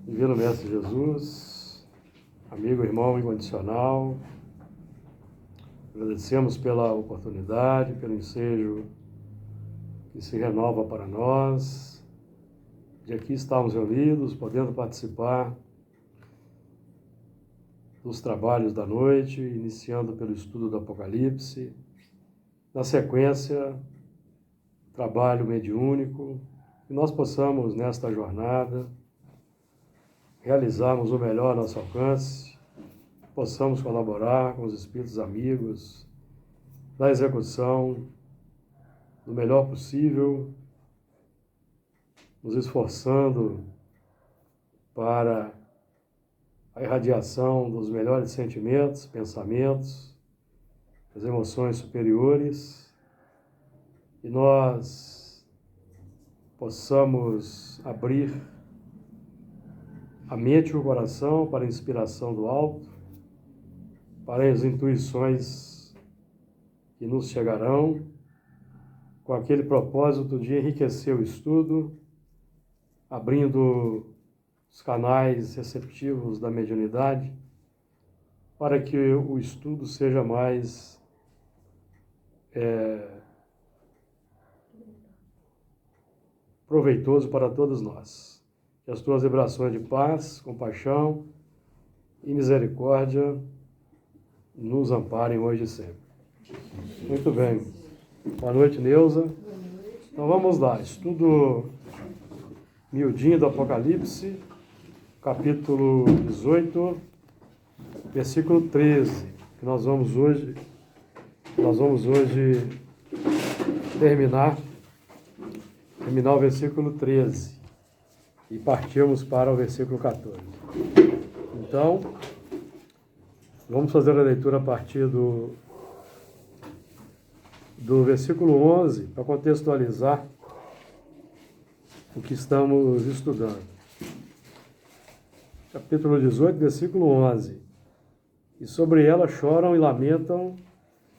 Divino Mestre Jesus, amigo, irmão incondicional, agradecemos pela oportunidade, pelo ensejo que se renova para nós, de aqui estarmos reunidos, podendo participar dos trabalhos da noite, iniciando pelo estudo do Apocalipse, na sequência, trabalho mediúnico, que nós possamos, nesta jornada, realizarmos o melhor a nosso alcance, possamos colaborar com os espíritos amigos na execução do melhor possível, nos esforçando para a irradiação dos melhores sentimentos, pensamentos, das emoções superiores, e nós possamos abrir a mente e o coração para a inspiração do alto, para as intuições que nos chegarão, com aquele propósito de enriquecer o estudo, abrindo os canais receptivos da mediunidade, para que o estudo seja mais proveitoso para todos nós. Que as tuas vibrações de paz, compaixão e misericórdia nos amparem hoje e sempre. Muito bem. Boa noite, Neuza. Então vamos lá. Estudo miudinho do Apocalipse, capítulo 18, versículo 13, que nós vamos hoje terminar o versículo 13. E partimos para o versículo 14. Então, vamos fazer a leitura a partir do versículo 11, para contextualizar o que estamos estudando. Capítulo 18, versículo 11. E sobre ela choram e lamentam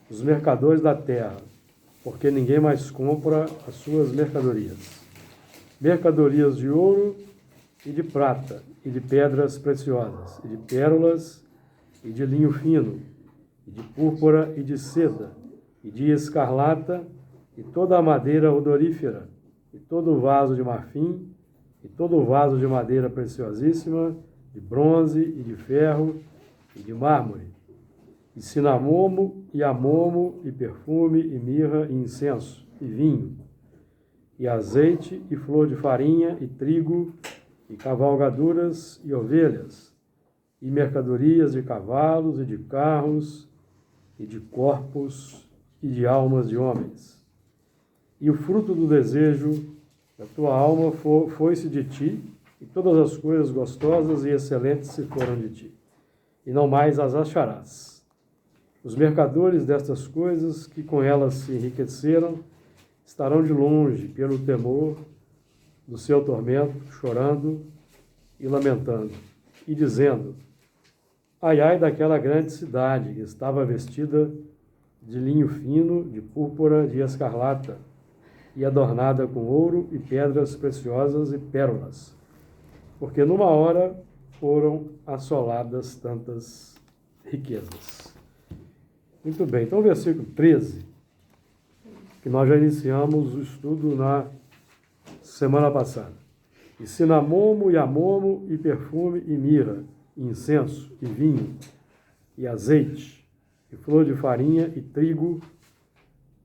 os mercadores da terra, porque ninguém mais compra as suas mercadorias. Mercadorias de ouro e de prata, e de pedras preciosas, e de pérolas, e de linho fino, e de púrpura e de seda, e de escarlata, e toda a madeira odorífera, e todo o vaso de marfim, e todo o vaso de madeira preciosíssima, de bronze e de ferro, e de mármore, e cinamomo, e amomo, e perfume, e mirra, e incenso, e vinho, e azeite, e flor de farinha, e trigo, e cavalgaduras, e ovelhas, e mercadorias de cavalos, e de carros, e de corpos, e de almas de homens. E o fruto do desejo da tua alma foi-se de ti, e todas as coisas gostosas e excelentes se foram de ti, e não mais as acharás. Os mercadores destas coisas, que com elas se enriqueceram, estarão de longe pelo temor do seu tormento, chorando e lamentando, e dizendo: ai, ai daquela grande cidade que estava vestida de linho fino, de púrpura, de escarlata, e adornada com ouro e pedras preciosas e pérolas, porque numa hora foram assoladas tantas riquezas. Muito bem, então o versículo 13, que nós já iniciamos o estudo na semana passada. E cinamomo, e amomo, e perfume, e mirra, e incenso, e vinho, e azeite, e flor de farinha, e trigo,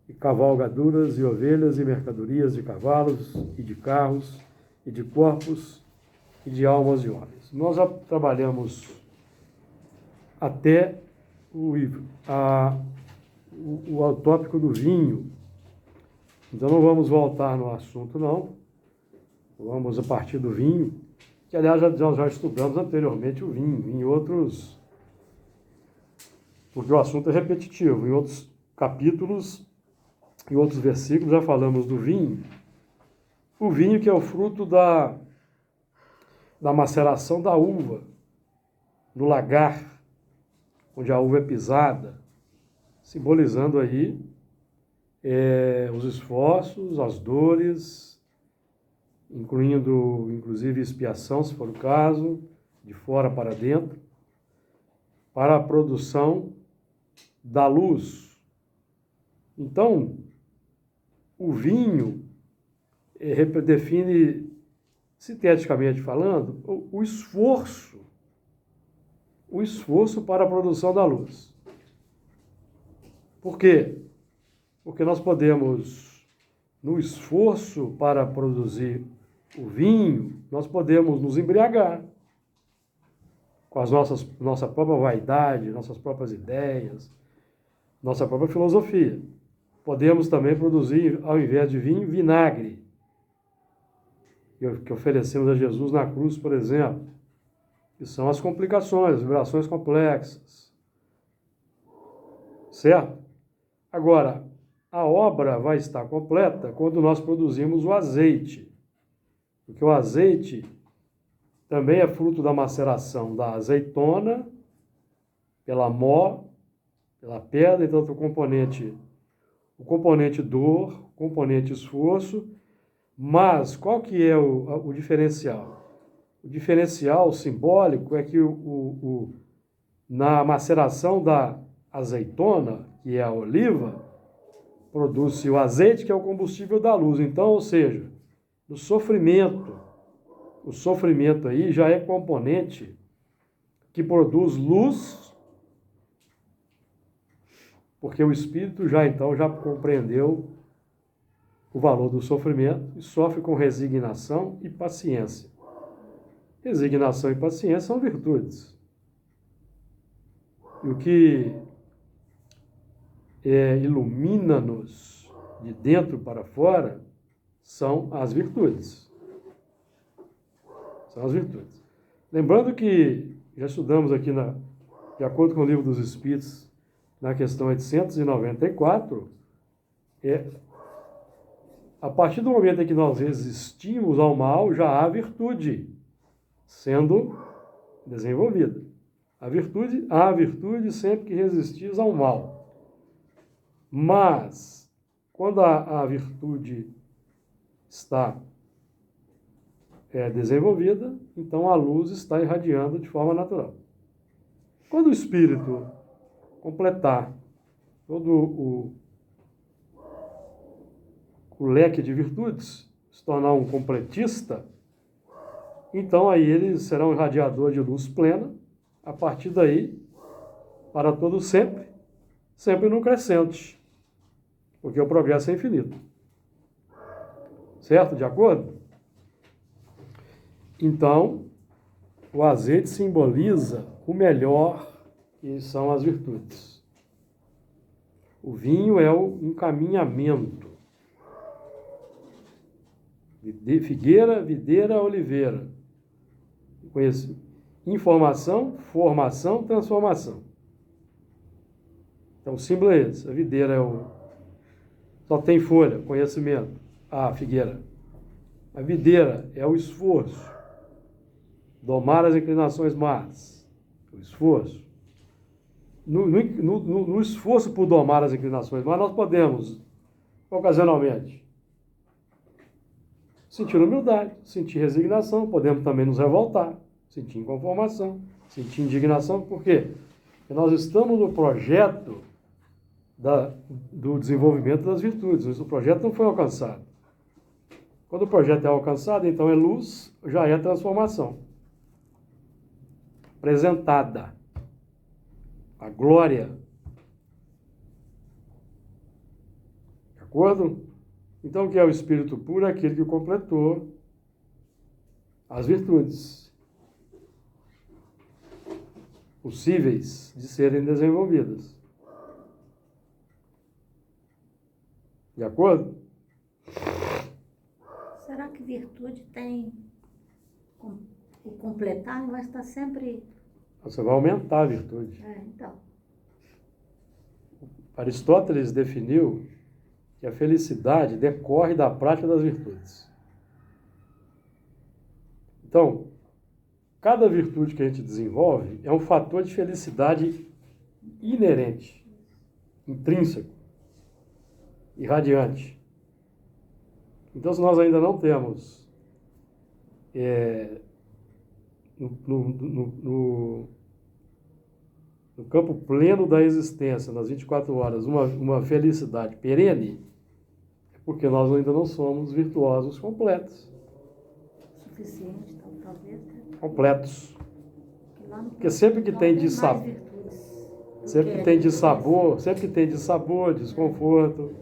e cavalgaduras, e ovelhas, e mercadorias de cavalos, e de carros, e de corpos, e de almas de homens. Nós já trabalhamos até o tópico do vinho. Então não vamos voltar no assunto, não. Vamos a partir do vinho, que aliás nós já estudamos anteriormente o vinho, em outros, porque o assunto é repetitivo. Em outros capítulos, em outros versículos, já falamos do vinho. O vinho que é o fruto da maceração da uva, no lagar, onde a uva é pisada, simbolizando aí os esforços, as dores incluindo, inclusive, expiação, se for o caso, de fora para dentro, para a produção da luz. Então, o vinho define, sinteticamente falando, o esforço para a produção da luz. Por quê? Porque nós podemos, no esforço para produzir o vinho, nós podemos nos embriagar com as nossa própria vaidade, nossas próprias ideias, nossa própria filosofia. Podemos também produzir, ao invés de vinho, vinagre, que oferecemos a Jesus na cruz, por exemplo, que são as complicações, as vibrações complexas. Certo? Agora, a obra vai estar completa quando nós produzimos o azeite, porque o azeite também é fruto da maceração da azeitona, pela mó, pela pedra, então o componente dor, o componente esforço, mas qual que é o diferencial? O diferencial simbólico é que na maceração da azeitona, que é a oliva, produz-se o azeite, que é o combustível da luz. Então, ou seja, o sofrimento aí já é componente que produz luz, porque o espírito já compreendeu o valor do sofrimento e sofre com resignação e paciência. Resignação e paciência são virtudes. E o que ilumina-nos de dentro para fora são as virtudes. São as virtudes. Lembrando que já estudamos aqui, de acordo com o Livro dos Espíritos, na questão 894, a partir do momento em que nós resistimos ao mal, já há virtude sendo desenvolvida. Há virtude sempre que resistis ao mal. Mas, quando a virtude está desenvolvida, então a luz está irradiando de forma natural. Quando o espírito completar todo o leque de virtudes, se tornar um completista, então aí ele será um irradiador de luz plena, a partir daí, para todo sempre, sempre no crescente, porque o progresso é infinito. Certo? De acordo? Então, o azeite simboliza o melhor, que são as virtudes. O vinho é o encaminhamento. Figueira, videira, oliveira. Conheço. Informação, formação, transformação. Então, o símbolo é esse. A videira só tem folha, conhecimento. A figueira. A videira é o esforço. Domar as inclinações más. O esforço. No esforço por domar as inclinações más, nós podemos, ocasionalmente, sentir humildade, sentir resignação, podemos também nos revoltar, sentir inconformação, sentir indignação. Por quê? Porque nós estamos no projeto do desenvolvimento das virtudes. O projeto não foi alcançado. Quando o projeto é alcançado, então é luz, já é transformação. Apresentada. A glória. De acordo? Então, o que é o espírito puro? É aquele que completou as virtudes possíveis de serem desenvolvidas. De acordo? Será que virtude tem o completar? Vai estar sempre... Você vai aumentar a virtude. Então. Aristóteles definiu que a felicidade decorre da prática das virtudes. Então, cada virtude que a gente desenvolve é um fator de felicidade inerente, intrínseco, irradiante. Então, se nós ainda não temos no campo pleno da existência, nas 24 horas, uma felicidade perene, é porque nós ainda não somos virtuosos completos. Suficiente, então, talvez. Né? Completos. Porque sempre que Não tem mais sabor, virtudes do sempre que tem de sabor, sempre que tem de sabor, desconforto,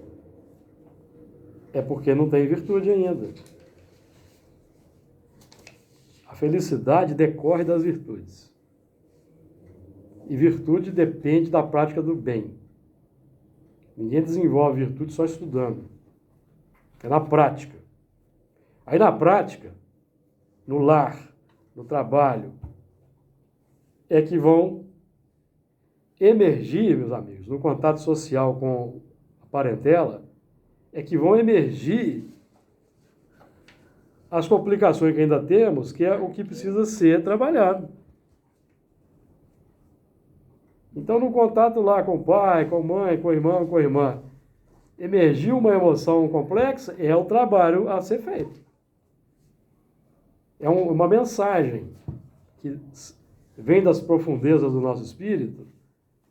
é porque não tem virtude ainda. A felicidade decorre das virtudes. E virtude depende da prática do bem. Ninguém desenvolve virtude só estudando. É na prática. Aí na prática, no lar, no trabalho, é que vão emergir, meus amigos, no contato social com a parentela, é que vão emergir as complicações que ainda temos, que é o que precisa ser trabalhado. Então, no contato lá com o pai, com a mãe, com o irmão, com a irmã, emergiu uma emoção complexa, é o trabalho a ser feito. É uma mensagem que vem das profundezas do nosso espírito,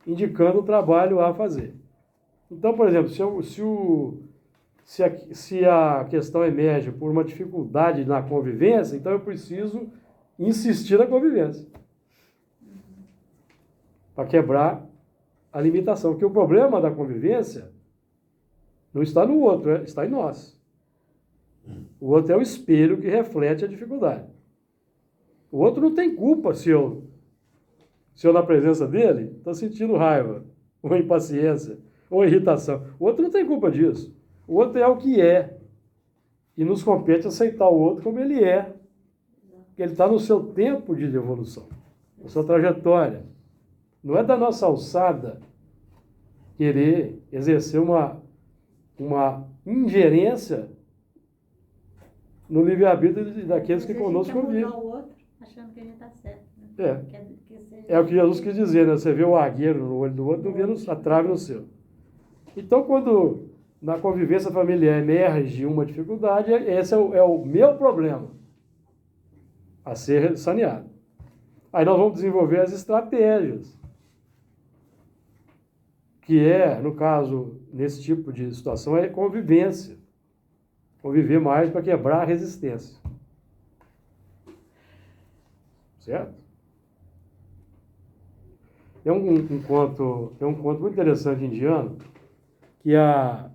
indicando o trabalho a fazer. Então, por exemplo, se a questão emerge por uma dificuldade na convivência, então eu preciso insistir na convivência. Para quebrar a limitação. Porque o problema da convivência não está no outro, está em nós. O outro é o espelho que reflete a dificuldade. O outro não tem culpa se eu na presença dele, estou sentindo raiva, ou impaciência, ou irritação. O outro não tem culpa disso. O outro é o que é. E nos compete aceitar o outro como ele é. Porque ele está no seu tempo de evolução, na sua trajetória. Não é da nossa alçada querer exercer uma ingerência no livre-arbítrio daqueles que conosco convivem. O outro achando que a gente está certo. Né? É o que Jesus quis dizer, né? Você vê o argueiro no olho do outro, não vê a trave no seu. Então, quando na convivência familiar emerge uma dificuldade, esse é o meu problema a ser saneado. Aí nós vamos desenvolver as estratégias, que no caso, nesse tipo de situação, é convivência. Conviver mais para quebrar a resistência. Certo? Tem um conto muito interessante indiano, que a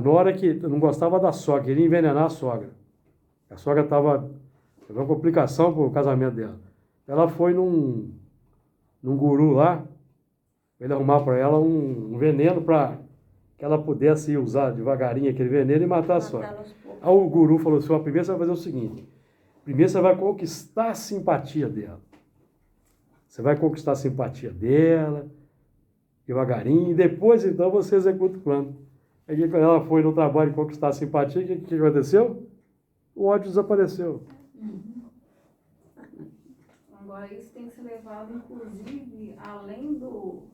nora que não gostava da sogra, queria envenenar a sogra. A sogra teve uma complicação com o casamento dela. Ela foi num guru lá, ele arrumar para ela um veneno para que ela pudesse usar devagarinho aquele veneno e matar a sogra. Aí o guru falou assim, primeiro você vai fazer o seguinte, primeiro você vai conquistar a simpatia dela. Você vai conquistar a simpatia dela, devagarinho, e depois então você executa o plano. Aí quando ela foi no trabalho conquistar a simpatia, o que aconteceu? O ódio desapareceu. Agora isso tem que ser levado, inclusive, além do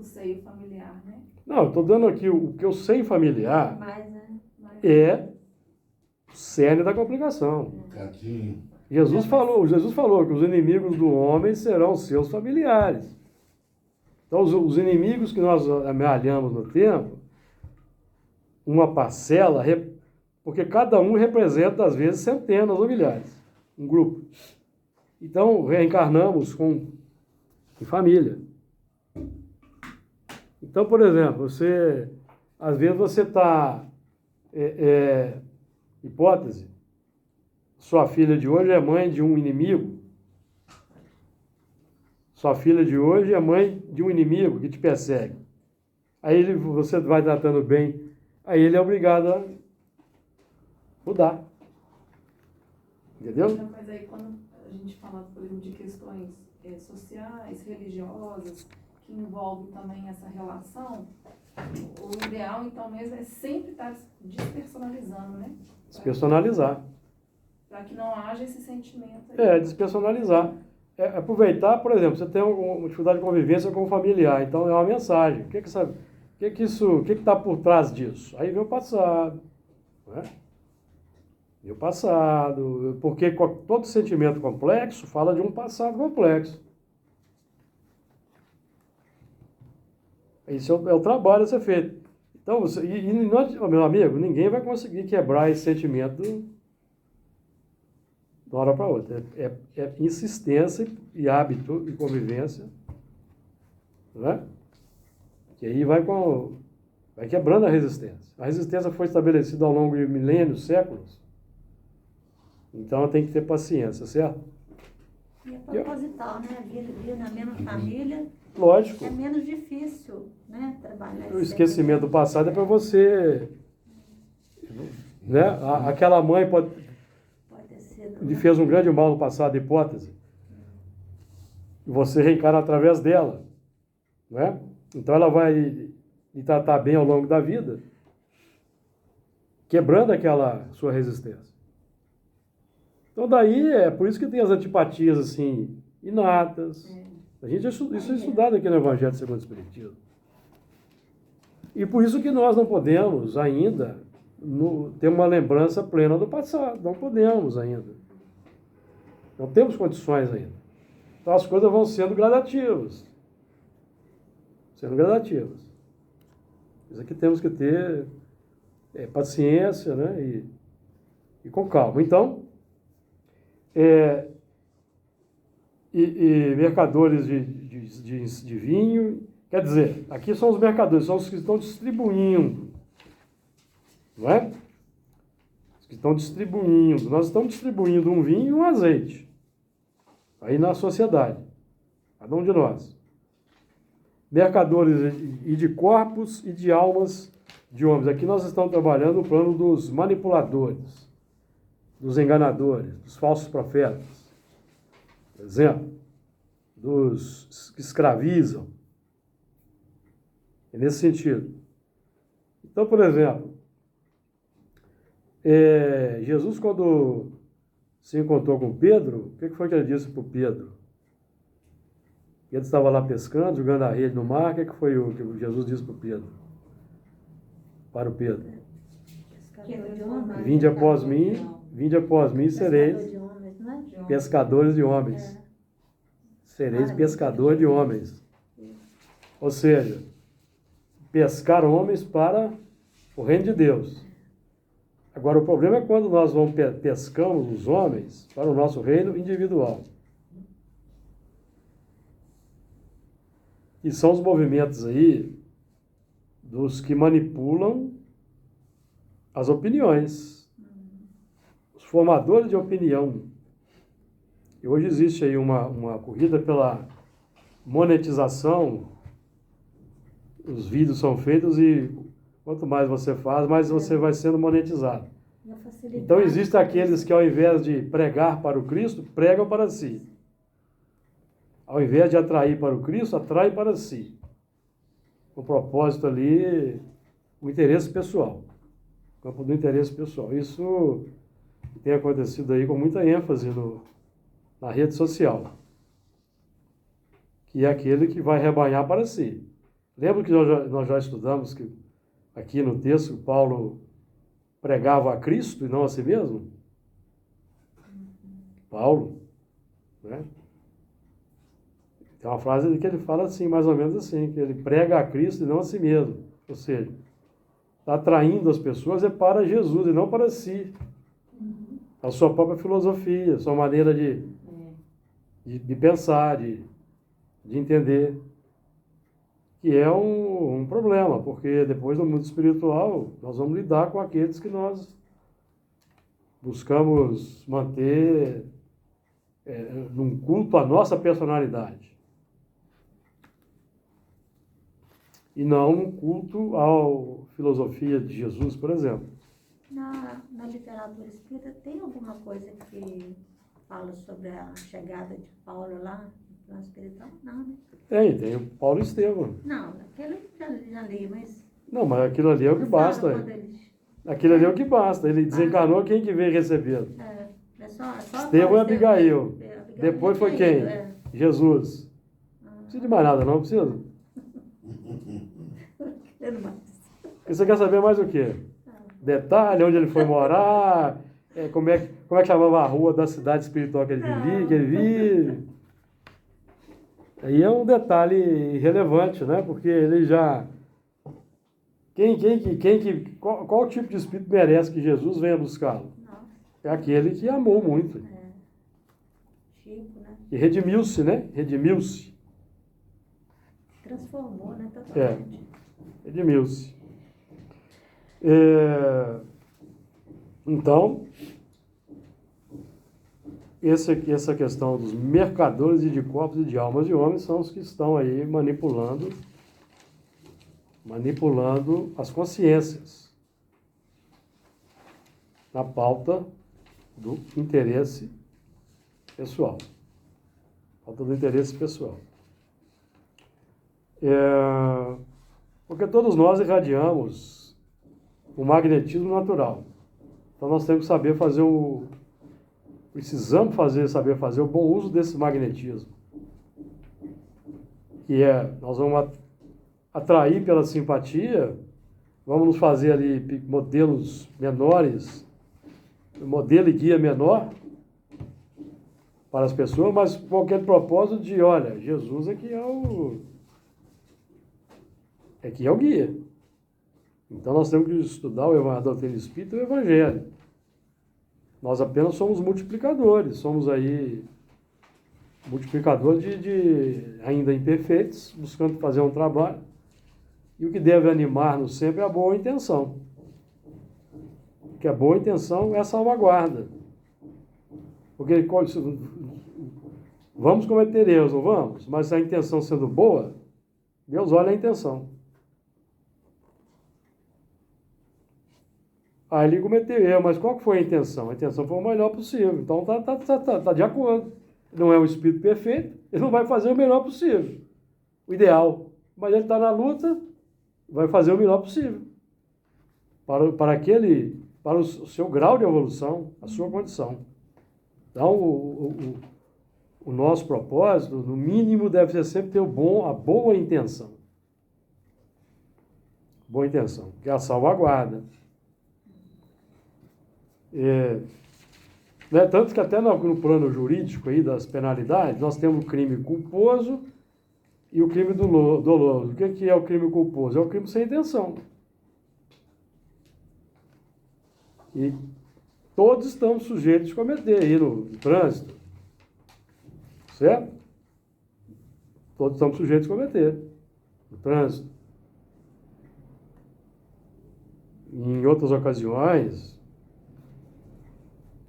seio familiar, né? Não, eu estou dando aqui o que o seio familiar Mas, é o cerne da complicação. Jesus falou que os inimigos do homem serão seus familiares. Então, os inimigos que nós amealhamos no tempo, uma parcela, porque cada um representa, às vezes, centenas ou milhares, um grupo. Então, reencarnamos em família. Então, por exemplo, às vezes você está, hipótese, sua filha de hoje é mãe de um inimigo, sua filha de hoje é mãe de um inimigo que te persegue. Aí você vai tratando bem, aí ele é obrigado a mudar. Entendeu? Não, mas aí quando a gente fala, por exemplo, de questões sociais, religiosas, que envolvem também essa relação, o ideal, então, mesmo é sempre estar despersonalizando, né? Despersonalizar. Para que não haja esse sentimento. Despersonalizar. Aproveitar, por exemplo, você tem uma dificuldade de convivência com o familiar, então é uma mensagem. O que está por trás disso? Aí vem o passado. Né? Meu passado, porque todo sentimento complexo fala de um passado complexo. Isso é o trabalho a ser feito. Então, meu amigo, ninguém vai conseguir quebrar esse sentimento de uma hora para outra. É insistência e hábito e convivência, né? Que aí vai quebrando a resistência. A resistência foi estabelecida ao longo de milênios, séculos. Então tem que ter paciência, certo? E é proposital, né? Vir na mesma família Lógico. é menos difícil, né? Trabalhar O esse esquecimento do passado é para você, né? Aquela mãe Pode ter sido. lhe fez um grande mal no passado, hipótese. E você reencarna através dela, né? Então ela vai lhe tratar bem ao longo da vida, quebrando aquela sua resistência. Então daí é por isso que tem as antipatias assim inatas. Isso é estudado aqui no Evangelho segundo o Espiritismo. E por isso que nós não podemos ainda ter uma lembrança plena do passado. Não podemos ainda. Não temos condições ainda. Então as coisas vão sendo gradativas. Sendo gradativas. Isso aqui temos que ter paciência, né? E com calma. Então, mercadores de vinho, quer dizer, aqui são os mercadores, são os que estão distribuindo, não é? Os que estão distribuindo. Nós estamos distribuindo um vinho e um azeite, aí na sociedade, cada um de nós. Mercadores e de corpos e de almas de homens. Aqui nós estamos trabalhando o plano dos manipuladores, dos enganadores, dos falsos profetas, por exemplo, dos que escravizam. É nesse sentido. Então, por exemplo, Jesus, quando se encontrou com Pedro, o que foi que ele disse para o Pedro? Ele estava lá pescando, jogando a rede no mar. O que foi o que Jesus disse para o Pedro? Para o Pedro. Vinde após mim, sereis pescadores de homens. Sereis pescador de homens. Ou seja, pescar homens para o reino de Deus. Agora, o problema é quando nós pescamos os homens para o nosso reino individual. E são os movimentos aí dos que manipulam as opiniões. Os formadores de opinião. E hoje existe aí uma corrida pela monetização. Os vídeos são feitos e quanto mais você faz, mais você vai sendo monetizado. Então existem aqueles que ao invés de pregar para o Cristo, pregam para si. Ao invés de atrair para o Cristo, atrai para si. O propósito ali, o interesse pessoal. O campo do interesse pessoal. Isso tem acontecido aí com muita ênfase na rede social. Que é aquele que vai rebanhar para si. Lembra que nós já estudamos que aqui no texto Paulo pregava a Cristo e não a si mesmo? Paulo, né? Tem uma frase que ele fala assim, mais ou menos assim, que ele prega a Cristo e não a si mesmo. Ou seja, está atraindo as pessoas para Jesus e não para si. A sua própria filosofia, a sua maneira de pensar, de entender. Que é um problema, porque depois no mundo espiritual nós vamos lidar com aqueles que nós buscamos manter num culto à nossa personalidade. E não um culto à filosofia de Jesus, por exemplo. Na literatura espírita tem alguma coisa que fala sobre a chegada de Paulo lá no plano espiritual? Não, né? Tem o Paulo e Estevão. Não, aquele já li, mas... Não, mas aquilo ali é o que basta. Aquilo ali é o que basta. Ele desencarnou, quem que veio recebê-lo? É só Estevão e Abigail. Depois foi quem? Jesus. Ah. Não precisa de mais nada, não precisa? Quero mais. E você quer saber mais o quê? Detalhe, onde ele foi morar, Como é que chamava a rua da cidade espiritual que ele vivia? Que ele vivia? Aí é um detalhe relevante, né? Porque ele já... Qual tipo de espírito merece que Jesus venha buscá-lo? Nossa, É aquele que amou muito. Chico, né? E redimiu-se, né? Redimiu-se. Transformou, né? Totalmente. Redimiu-se. Então, essa questão dos mercadores de corpos e de almas de homens são os que estão aí manipulando as consciências na pauta do interesse pessoal. Pauta do interesse pessoal. Porque todos nós irradiamos o magnetismo natural. Então nós temos que saber saber fazer o bom uso desse magnetismo. Que nós vamos atrair pela simpatia, vamos nos fazer ali modelos menores, modelo e guia menor para as pessoas, mas com qualquer propósito de, olha, Jesus é que é o guia. Então nós temos que estudar a doutrina espírita e o evangelho. Nós apenas somos multiplicadores, somos aí multiplicadores de ainda imperfeitos, buscando fazer um trabalho. E o que deve animar-nos sempre é a boa intenção. Porque a boa intenção é a salvaguarda. Porque vamos cometer erros, não vamos? Mas a intenção sendo boa, Deus olha a intenção. Aí ele cometeu erro, mas qual que foi a intenção? A intenção foi o melhor possível. Então tá de acordo. Não é um espírito perfeito, ele não vai fazer o melhor possível. O ideal. Mas ele está na luta, vai fazer o melhor possível. Para o seu grau de evolução, a sua condição. Então, o nosso propósito, no mínimo, deve ser sempre ter a boa intenção. Boa intenção, que é a salvaguarda. Tanto que até no plano jurídico aí das penalidades, nós temos o crime culposo e o crime doloso. O que é o crime culposo? É o crime sem intenção. E todos estamos sujeitos a cometer aí no trânsito. Certo? Todos estamos sujeitos a cometer no trânsito. Em outras ocasiões.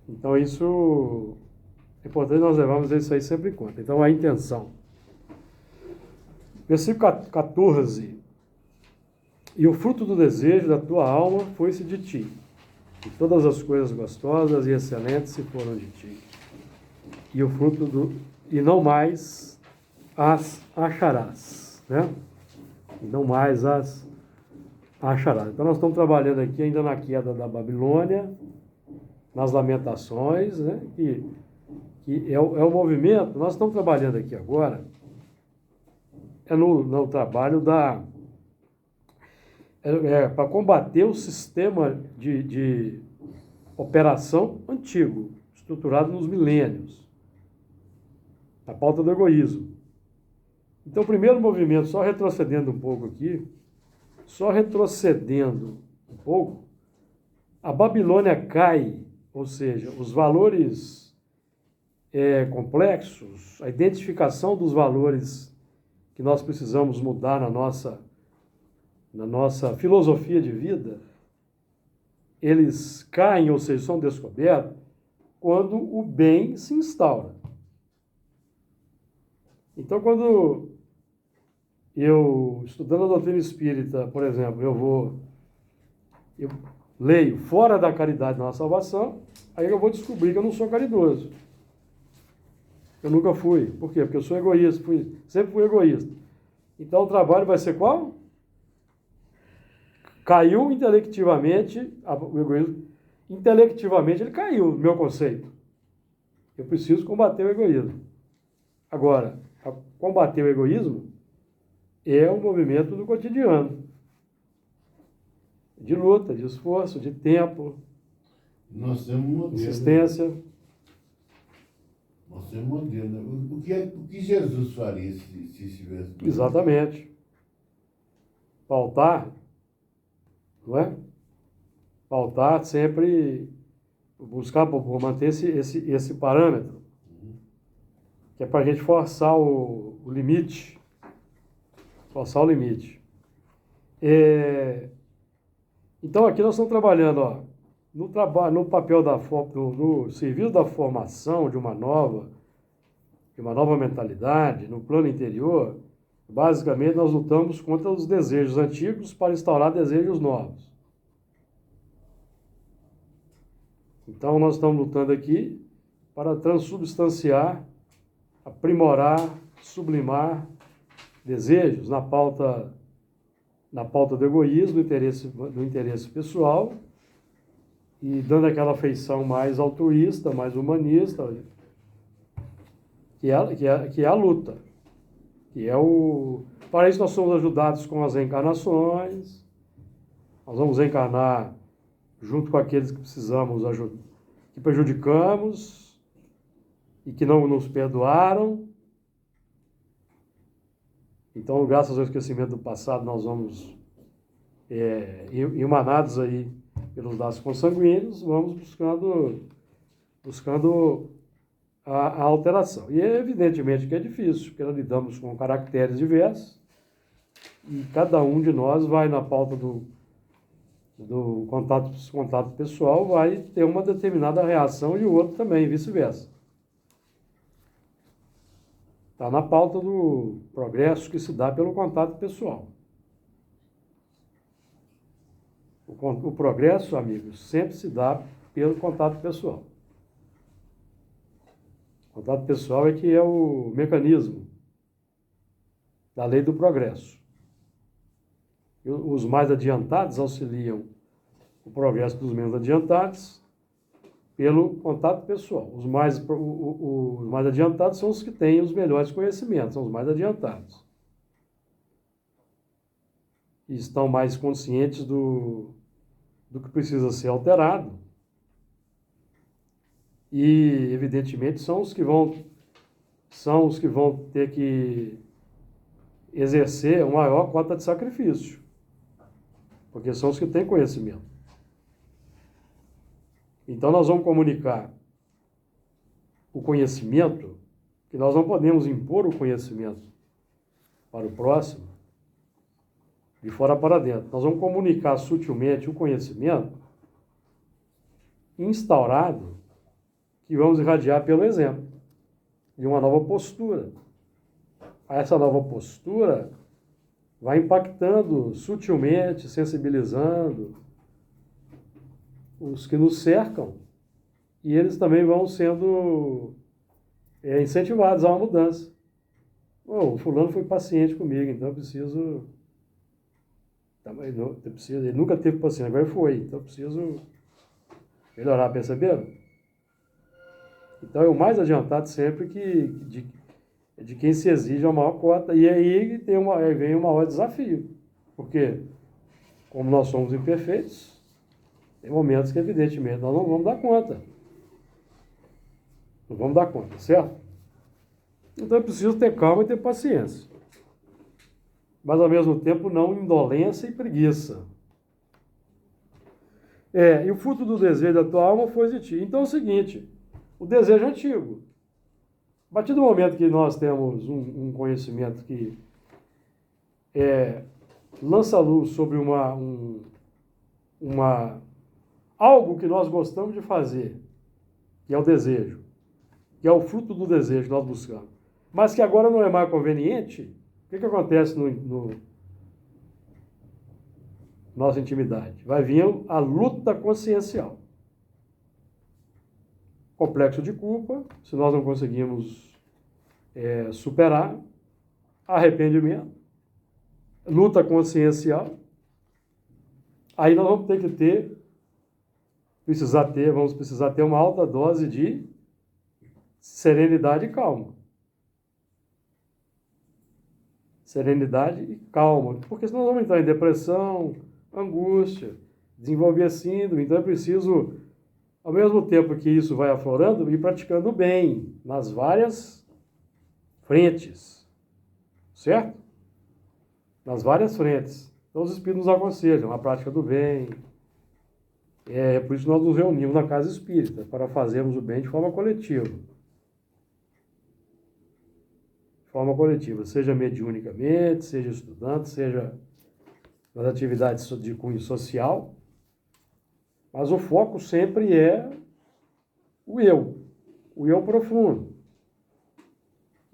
Então isso é importante nós levarmos isso aí sempre em conta. Então a intenção. Versículo 14. E o fruto do desejo da tua alma foi-se de ti. E todas as coisas gostosas e excelentes se foram de ti. E o fruto e não mais as acharás, né? E não mais as acharás. Então nós estamos trabalhando aqui ainda na queda da Babilônia, nas lamentações, né? Que é o movimento. Nós estamos trabalhando aqui agora no trabalho para combater o sistema de operação antigo, estruturado nos milênios, a pauta do egoísmo. Então, o primeiro movimento, só retrocedendo um pouco aqui, a Babilônia cai, ou seja, os valores complexos, a identificação dos valores que nós precisamos mudar na nossa filosofia de vida, eles caem, ou seja, são descobertos, quando o bem se instaura. Então, quando eu, estudando a doutrina espírita, por exemplo, eu leio fora da caridade na salvação, aí eu vou descobrir que eu não sou caridoso. Eu nunca fui. Por quê? Porque eu sou egoísta, sempre fui egoísta. Então o trabalho vai ser qual? Caiu intelectivamente, o egoísmo, intelectivamente ele caiu, no meu conceito. Eu preciso combater o egoísmo. Agora, combater o egoísmo é um movimento do cotidiano. De luta, de esforço, de tempo, Nós temos um modelo. insistência. Nós temos um modelo. O que Jesus faria se estivesse... Exatamente. Pautar, não é? Pautar sempre, buscar por manter esse parâmetro, que é para a gente forçar o limite. Forçar o limite. Então aqui nós estamos trabalhando, ó, no papel no serviço da formação de uma nova mentalidade, no plano interior. Basicamente, nós lutamos contra os desejos antigos para instaurar desejos novos. Então, nós estamos lutando aqui para transubstanciar, aprimorar, sublimar desejos na pauta do egoísmo, do interesse pessoal, e dando aquela feição mais altruísta, mais humanista, que é a luta. Para isso nós somos ajudados com as reencarnações. Nós vamos encarnar junto com aqueles que precisamos ajudar, que prejudicamos e que não nos perdoaram. Então, graças ao esquecimento do passado, nós vamos emanados aí pelos laços consanguíneos, vamos buscando a alteração. E evidentemente que é difícil, porque nós lidamos com caracteres diversos e cada um de nós vai na pauta do contato pessoal, vai ter uma determinada reação e o outro também, vice-versa. Está na pauta do progresso que se dá pelo contato pessoal. O progresso, amigos, sempre se dá pelo contato pessoal. O contato pessoal é que é o mecanismo da lei do progresso. E os mais adiantados auxiliam o progresso dos menos adiantados pelo contato pessoal. Os mais adiantados são os que têm os melhores conhecimentos, são os mais adiantados. E estão mais conscientes do que precisa ser alterado. E, evidentemente, são os que vão ter que exercer uma maior cota de sacrifício, porque são os que têm conhecimento. Então, nós vamos comunicar o conhecimento, que nós não podemos impor o conhecimento para o próximo, de fora para dentro. Nós vamos comunicar sutilmente o conhecimento instaurado, que vamos irradiar pelo exemplo, de uma nova postura. Essa nova postura vai impactando sutilmente, sensibilizando os que nos cercam, e eles também vão sendo incentivados a uma mudança. O fulano foi paciente comigo, então eu preciso... Ele nunca teve paciência, agora foi, então eu preciso melhorar, perceberam? Então é o mais adiantado sempre de quem se exige a maior cota. E aí vem o maior desafio. Porque, como nós somos imperfeitos, tem momentos que, evidentemente, nós não vamos dar conta. Não vamos dar conta, certo? Então é preciso ter calma e ter paciência. Mas, ao mesmo tempo, não indolência e preguiça. E o fruto do desejo da tua alma foi de ti. Então é o seguinte, o desejo é antigo. A partir do momento que nós temos um conhecimento que lança luz sobre algo que nós gostamos de fazer, que é o desejo, que é o fruto do desejo que nós buscamos, mas que agora não é mais conveniente, o que acontece no nossa intimidade? Vai vir a luta consciencial. Complexo de culpa, se nós não conseguimos superar, arrependimento, luta consciencial, aí nós vamos precisar ter uma alta dose de serenidade e calma. Serenidade e calma, porque senão nós vamos entrar em depressão, angústia, desenvolver síndrome, então é preciso ao mesmo tempo que isso vai aflorando, ir praticando o bem nas várias frentes, certo? Nas várias frentes. Então os Espíritos nos aconselham a prática do bem. É por isso que nós nos reunimos na Casa Espírita, para fazermos o bem de forma coletiva. De forma coletiva, seja mediunicamente, seja estudante, seja nas atividades de cunho social. Mas o foco sempre é o eu profundo.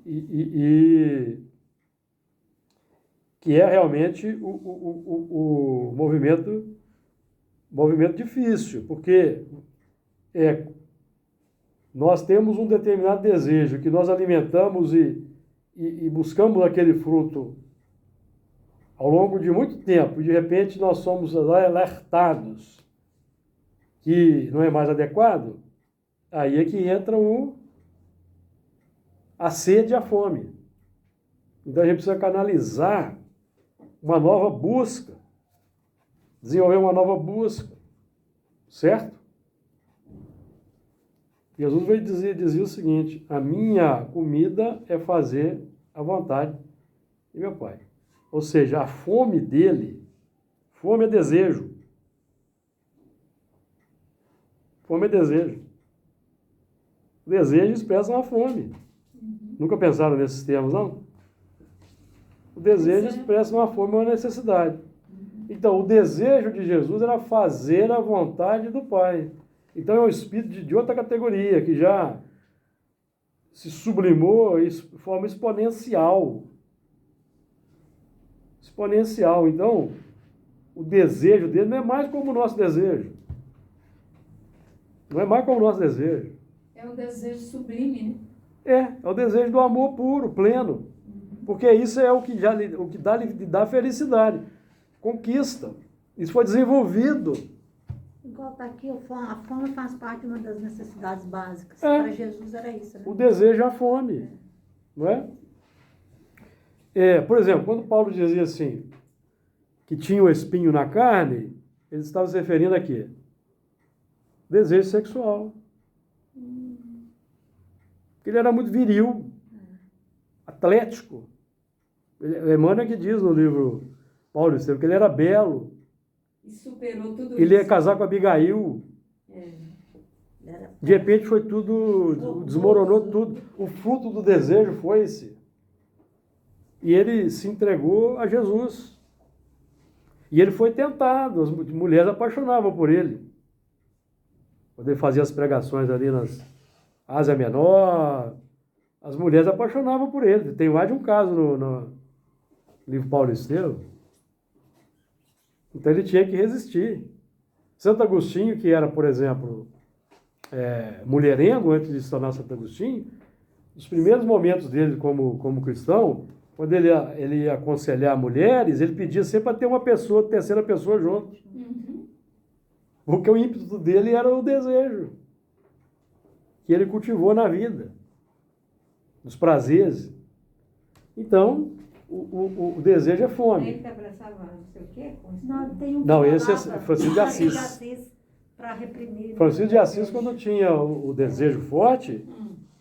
E que é realmente o movimento difícil, porque nós temos um determinado desejo que nós alimentamos e buscamos aquele fruto ao longo de muito tempo, e de repente nós somos alertados que não é mais adequado, aí é que entra a sede e a fome. Então a gente precisa canalizar uma nova busca, desenvolver uma nova busca, certo? Jesus veio dizer o seguinte: a minha comida é fazer a vontade de meu Pai. Ou seja, a fome dele, fome é desejo. Fome é desejo. O desejo expressa uma fome. Nunca pensaram nesses termos, não? O desejo expressa uma fome, uma necessidade. Então, o desejo de Jesus era fazer a vontade do Pai. Então, é um espírito de outra categoria, que já se sublimou de forma exponencial. Exponencial. Então, o desejo dele não é mais como o nosso desejo. Não é mais como o nosso desejo. É o desejo sublime, né? É o desejo do amor puro, pleno. Porque isso é o que dá felicidade. Conquista. Isso foi desenvolvido. Igual está aqui, a fome faz parte de uma das necessidades básicas. Para Jesus era isso, né? O desejo é a fome. Não é? Por exemplo, quando Paulo dizia assim, que tinha o espinho na carne, ele estava se referindo a quê? Desejo sexual. Porque ele era muito viril, atlético. Emmanuel que diz no livro Paulo Estevam que ele era belo. E superou tudo isso. Ele ia casar com Abigail. De repente foi tudo, desmoronou tudo. O fruto do desejo foi esse. E ele se entregou a Jesus. E ele foi tentado, as mulheres apaixonavam por ele. Quando ele fazia as pregações ali nas Ásia Menor, as mulheres apaixonavam por ele. Tem mais de um caso no livro Paulo Estevam. Então ele tinha que resistir. Santo Agostinho, que era, por exemplo, mulherengo antes de se tornar Santo Agostinho, nos primeiros momentos dele como cristão, quando ele ia aconselhar mulheres, ele pedia sempre para ter uma pessoa, terceira pessoa junto. Porque o ímpeto dele era o desejo que ele cultivou na vida, os prazeres. Então, o desejo é fome. Ele que abraçava não sei o quê? Não, tem um Não, esse é rolava, Francisco de Assis. para reprimir. Francisco de Assis, quando tinha o desejo forte,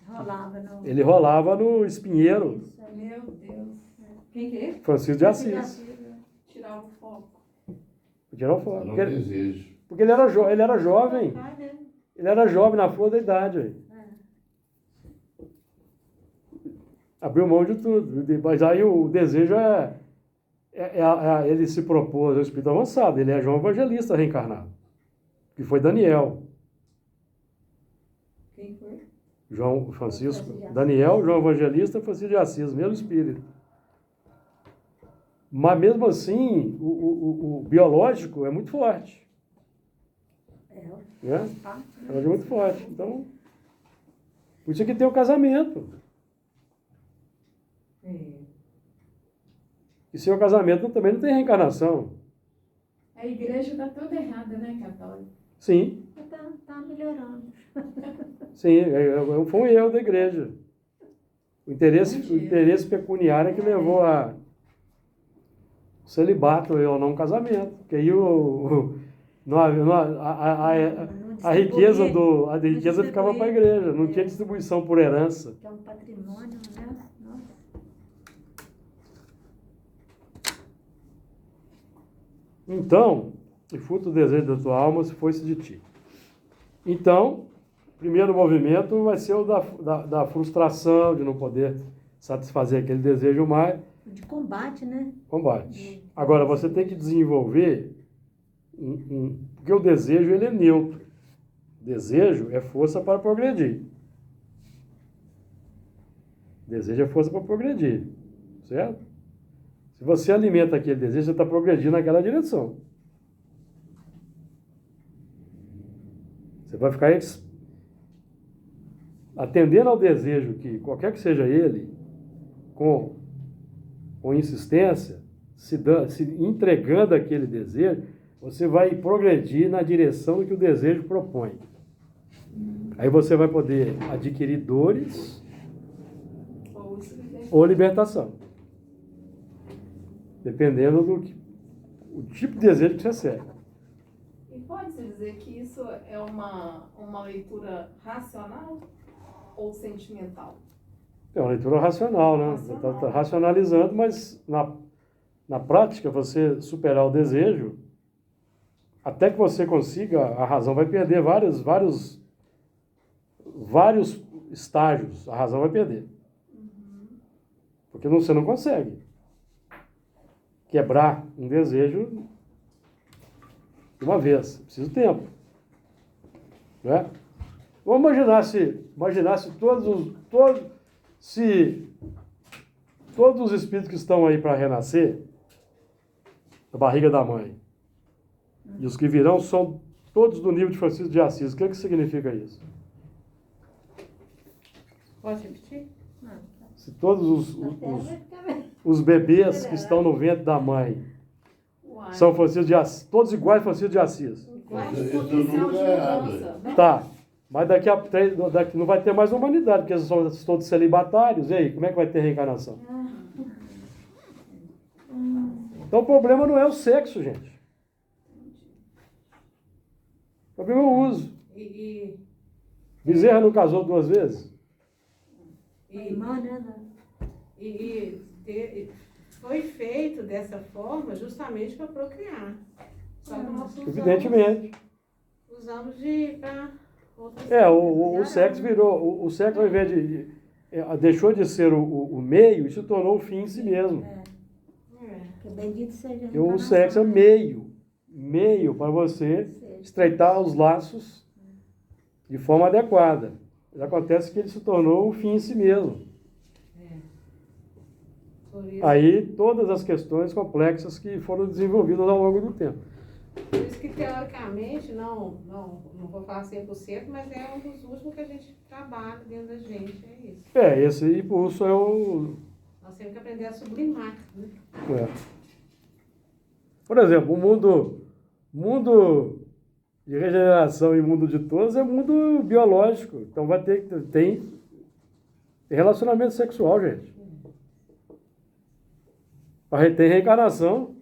Rolava no... ele rolava no espinheiro. Isso aí. Meu Deus. Quem que é? Francisco de Assis. Tirar o foco. Tirar o foco. Era um Porque, desejo. porque ele era jovem. Vai, né? Ele era jovem na flor da idade. Abriu mão de tudo. Mas aí o desejo ele se propôs ao espírito avançado. Ele é João Evangelista reencarnado. Que foi Daniel. Quem foi? João Francisco. Francisco de Assis. Daniel, João Evangelista, Francisco de Assis. Mesmo espírito. Mas mesmo assim, o biológico é muito forte. Né? É muito forte. Então, por isso que tem o casamento. E sem o casamento também não tem reencarnação. A igreja está toda errada, né, católica? Sim, Tá melhorando. sim, foi um erro da igreja. O interesse pecuniário é que levou ao celibato e ao não casamento. Porque aí Não A riqueza, distribuir, a riqueza ficava para a igreja, não tinha distribuição por herança. que é um patrimônio, né? Nossa. Então, e fruto do desejo da tua alma se foi-se de ti. Então, o primeiro movimento vai ser o da frustração, de não poder satisfazer aquele desejo mais. De combate, né? Combate. Agora, você tem que desenvolver, porque o desejo ele é neutro. Desejo é força para progredir. Desejo é força para progredir. Certo? Se você alimenta aquele desejo, você está progredindo naquela direção. Você vai ficar atendendo ao desejo, que qualquer que seja ele, com insistência, se entregando aquele desejo, você vai progredir na direção do que o desejo propõe. Aí você vai poder adquirir dores ou libertação. Dependendo o tipo de desejo que você segue. E pode-se dizer que isso é uma leitura racional ou sentimental? É uma leitura racional, né? Você está racionalizando, mas na prática, você superar o desejo, até que você consiga, a razão vai perder vários estágios, a razão vai perder. Porque você não consegue quebrar um desejo de uma vez. Precisa de tempo. Né? Vamos imaginar se todos os espíritos que estão aí para renascer, da barriga da mãe, e os que virão são todos do nível de Francisco de Assis. O que significa isso? Pode repetir? Não. Se todos os bebês que estão no ventre da mãe são Francisco de Assis, todos iguais a Francisco de Assis. Potencial de mudança. Tá, mas daqui não vai ter mais humanidade, porque eles são todos celibatários. E aí, como é que vai ter reencarnação? Então o problema não é o sexo, gente. O problema é o uso. Bezerra não casou 2 vezes? Irmã, né? Foi feito dessa forma justamente para procriar. Só que nós Evidentemente. usamos para outras O sexo virou. O sexo, ao invés de. Deixou de ser o meio e se tornou o fim em si mesmo. Que bendito seja a E o sexo é o meio para você estreitar os laços de forma adequada. Acontece que ele se tornou o fim em si mesmo. Por isso, Aí todas as questões complexas que foram desenvolvidas ao longo do tempo. por isso que teoricamente, não vou falar 100%, mas é um dos últimos que a gente trabalha dentro da gente, é isso. Esse impulso é o. Nós temos que aprender a sublimar, né? Por exemplo, o mundo de regeneração e mundo de todos é mundo biológico. Então tem relacionamento sexual, gente. Tem reencarnação.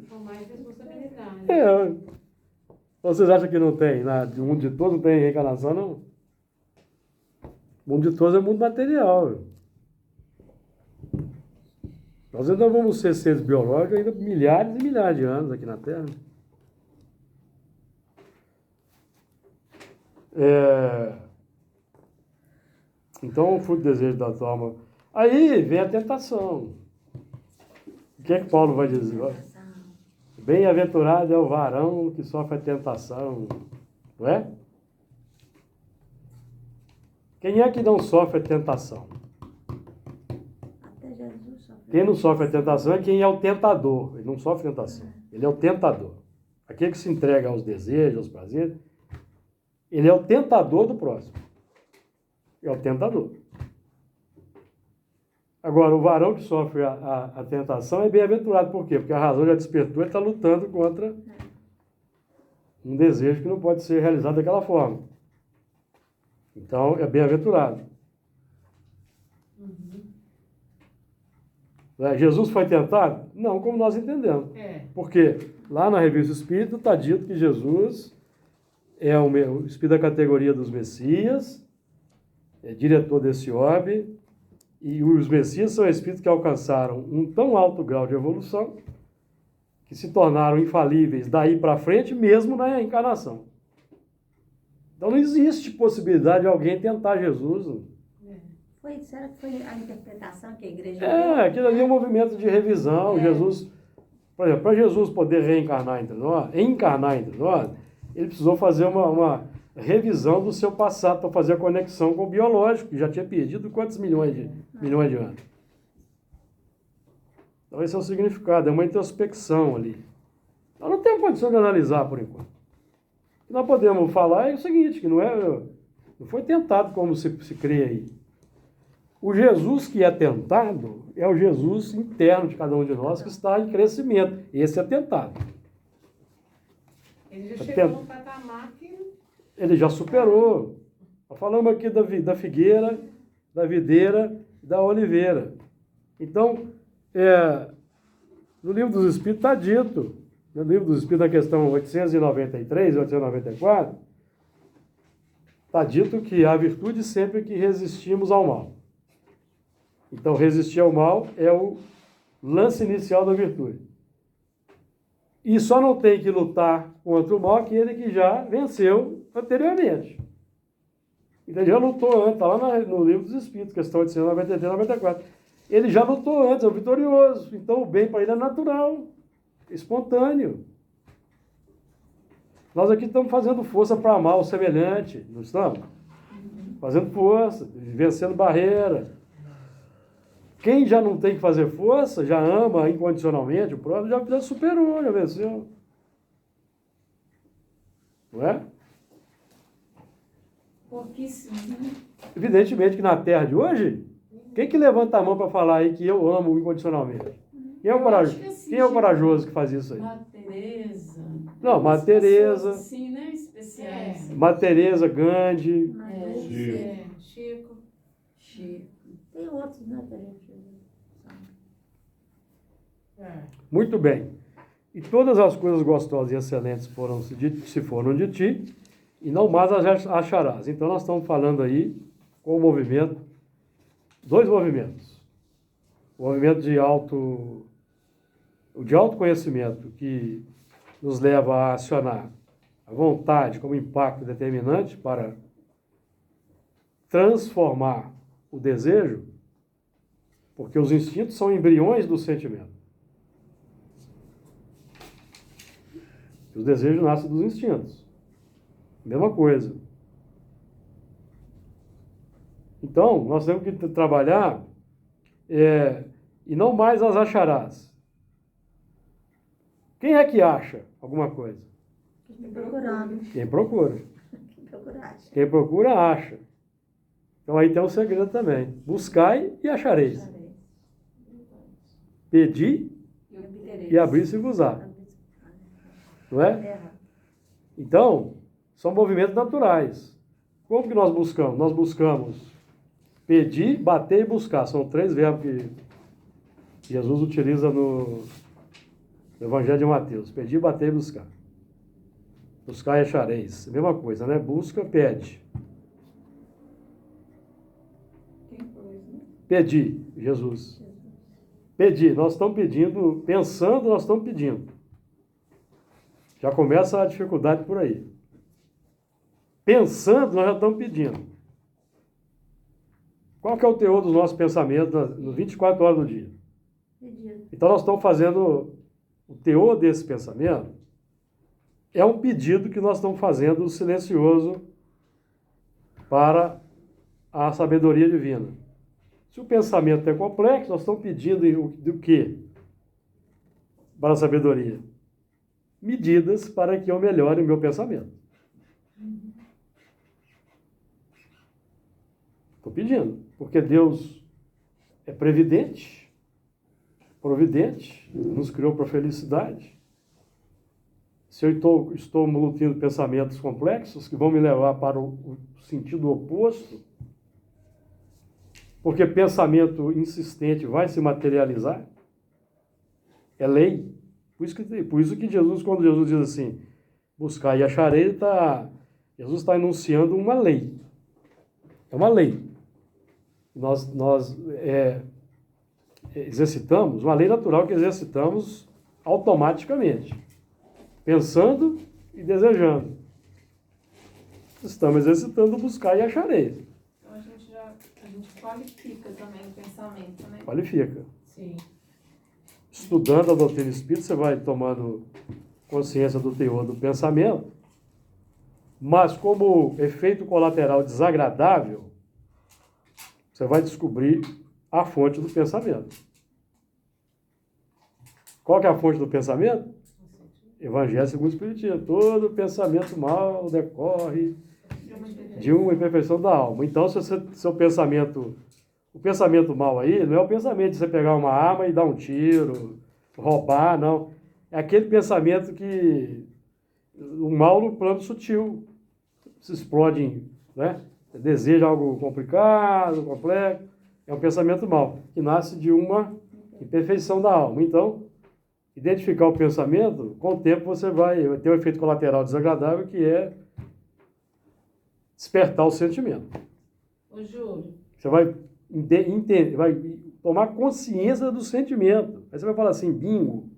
Com mais responsabilidade. Vocês acham que não tem? No mundo de todos não tem reencarnação, não? O mundo de todos é mundo material. Nós ainda vamos ser seres biológicos ainda milhares e milhares de anos aqui na Terra. Então, o fruto do desejo da tua alma. Aí vem a tentação. O que é que Paulo vai dizer? Bem-aventurado é o varão que sofre a tentação. Não é? Quem é que não sofre a tentação? Até Jesus sofreu. Quem não sofre a tentação é quem é o tentador. Ele não sofre tentação. Ele é o tentador. Aquele que se entrega aos desejos, aos prazeres, ele é o tentador do próximo. É o tentador. Agora, o varão que sofre a tentação é bem-aventurado. Por quê? Porque a razão já despertou, ele está lutando contra um desejo que não pode ser realizado daquela forma. Então, é bem-aventurado. Jesus foi tentado? Não, como nós entendemos. Porque lá na Revista Espírita está dito que Jesus é o espírito da categoria dos Messias, é diretor desse orbe, e os Messias são espíritos que alcançaram um tão alto grau de evolução que se tornaram infalíveis daí para frente, mesmo na encarnação. Então não existe possibilidade de alguém tentar Jesus. Será que foi a interpretação que a igreja Aquilo ali é um movimento de revisão. Jesus, por exemplo, para Jesus poder reencarnar entre nós, ele precisou fazer uma revisão do seu passado para fazer a conexão com o biológico, que já tinha perdido quantos milhões de anos. Então esse é o significado, é uma introspecção ali. Nós não temos condição de analisar por enquanto. O que nós podemos falar é o seguinte, que não foi tentado como se crê aí. O Jesus que é tentado é o Jesus interno de cada um de nós que está em crescimento. Esse é tentado. Ele já chegou num patamar que... Ele já superou. Nós falamos aqui da figueira, da videira e da oliveira. Então, no Livro dos Espíritos está dito, no Livro dos Espíritos, na questão 893 e 894, está dito que há virtude sempre que resistimos ao mal. Então, resistir ao mal é o lance inicial da virtude. E só não tem que lutar contra o mal aquele que já venceu anteriormente. Então, ele já lutou antes, está lá no Livro dos Espíritos, questão 893 e 94. Ele já lutou antes, é o vitorioso. Então, o bem para ele é natural, espontâneo. Nós aqui estamos fazendo força para amar o semelhante, não estamos? Fazendo força, vencendo barreira. Quem já não tem que fazer força, já ama incondicionalmente, o próprio já superou, já venceu. Não é? Pouquíssimo, né? Evidentemente que na Terra de hoje, quem que levanta a mão para falar aí que eu amo incondicionalmente? Quem é o corajoso? Quem é o corajoso que faz isso aí? Madre Teresa. Não, Madre Teresa. Sim, né? Especiais. Madre Teresa, Gandhi. Chico. Tem outros, né, que a gente sabe. Muito bem. E todas as coisas gostosas e excelentes se foram de ti, e não mais as acharás. Então nós estamos falando aí com o movimento, dois movimentos. O movimento de autoconhecimento, que nos leva a acionar a vontade como impacto determinante para transformar o desejo, porque os instintos são embriões do sentimento. Os desejos nascem dos instintos. Mesma coisa. Então, nós temos que trabalhar e não mais as acharás. Quem é que acha alguma coisa? Procurando. Quem procura. Procuraste. Quem procura, acha. Então aí tem um segredo também. Buscai e achareis. Pedi e abrir-se-vos-á. Não é? Então, são movimentos naturais. Como que nós buscamos? Nós buscamos pedir, bater e buscar. São três verbos que Jesus utiliza no Evangelho de Mateus. Pedir, bater e buscar. Buscar e achareis. Mesma coisa, né? Busca, pede. Pedir, Jesus. Pedir, nós estamos pedindo, pensando, nós estamos pedindo. Já começa a dificuldade por aí. Pensando, nós já estamos pedindo. Qual que é o teor dos nossos pensamentos nas 24 horas do dia? Então nós estamos fazendo o teor desse pensamento, é um pedido que nós estamos fazendo silencioso para a sabedoria divina. Se o pensamento é complexo, nós estamos pedindo do quê? Para a sabedoria. Medidas para que eu melhore o meu pensamento. Estou pedindo, porque Deus é previdente, providente, nos criou para a felicidade. Se eu estou nutrindo pensamentos complexos que vão me levar para o sentido oposto, porque pensamento insistente vai se materializar, é lei. Por isso que Jesus, quando Jesus diz assim, buscar e acharei, ele está Jesus está enunciando uma lei. É uma lei. Nós exercitamos, uma lei natural que exercitamos automaticamente, pensando e desejando. Estamos exercitando buscar e acharei. Então a gente qualifica também o pensamento, né? Qualifica. Sim. Estudando a doutrina espírita, você vai tomando consciência do teor do pensamento, mas como efeito colateral desagradável, você vai descobrir a fonte do pensamento. Qual que é a fonte do pensamento? Evangelho segundo o Espiritismo. Todo pensamento mau decorre de uma imperfeição da alma. Então, se seu pensamento, o pensamento mau aí, não é o pensamento de você pegar uma arma e dar um tiro, roubar, não. É aquele pensamento que o mal no plano sutil se explode, né? Deseja algo complicado, complexo. É um pensamento mau, que nasce de uma imperfeição da alma. Então, identificar o pensamento, com o tempo você vai ter um efeito colateral desagradável, que é despertar o sentimento. Ô, Júlio. Você vai entender, vai tomar consciência do sentimento. Aí você vai falar assim, bingo,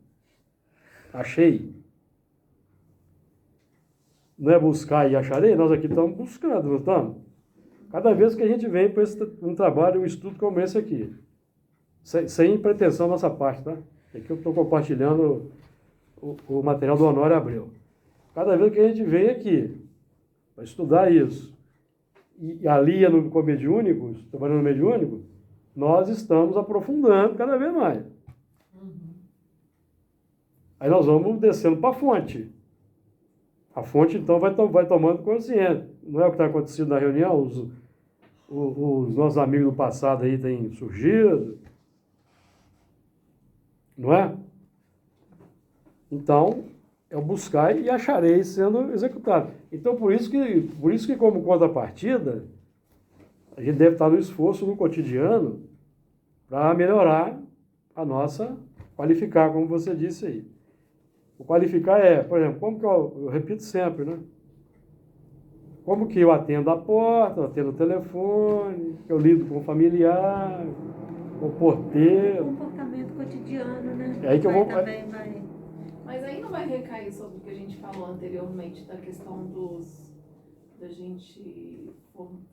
achei. Não é buscar e acharei? Nós aqui estamos buscando, não estamos? Cada vez que a gente vem para um trabalho, um estudo como esse aqui, sem pretensão da nossa parte, tá? Aqui eu estou compartilhando o material do Honório Abreu. Cada vez que a gente vem aqui para estudar isso, e ali no mediúnico, trabalhando no mediúnico, nós estamos aprofundando cada vez mais. Aí nós vamos descendo para a fonte. A fonte, então, vai tomando consciência. Não é o que está acontecendo na reunião? Os nossos amigos do passado aí têm surgido. Não é? Então, é o buscar e acharei sendo executado. Então, por isso que como contrapartida, a gente deve estar no esforço no cotidiano para melhorar a nossa, qualificar, como você disse aí. O qualificar é, por exemplo, como que eu repito sempre, né? Como que eu atendo a porta, eu atendo o telefone, eu lido com o familiar, com o porteiro. Comportamento cotidiano, né? É aí que eu vou... Também vai... Mas aí não vai recair sobre o que a gente falou anteriormente, da questão da gente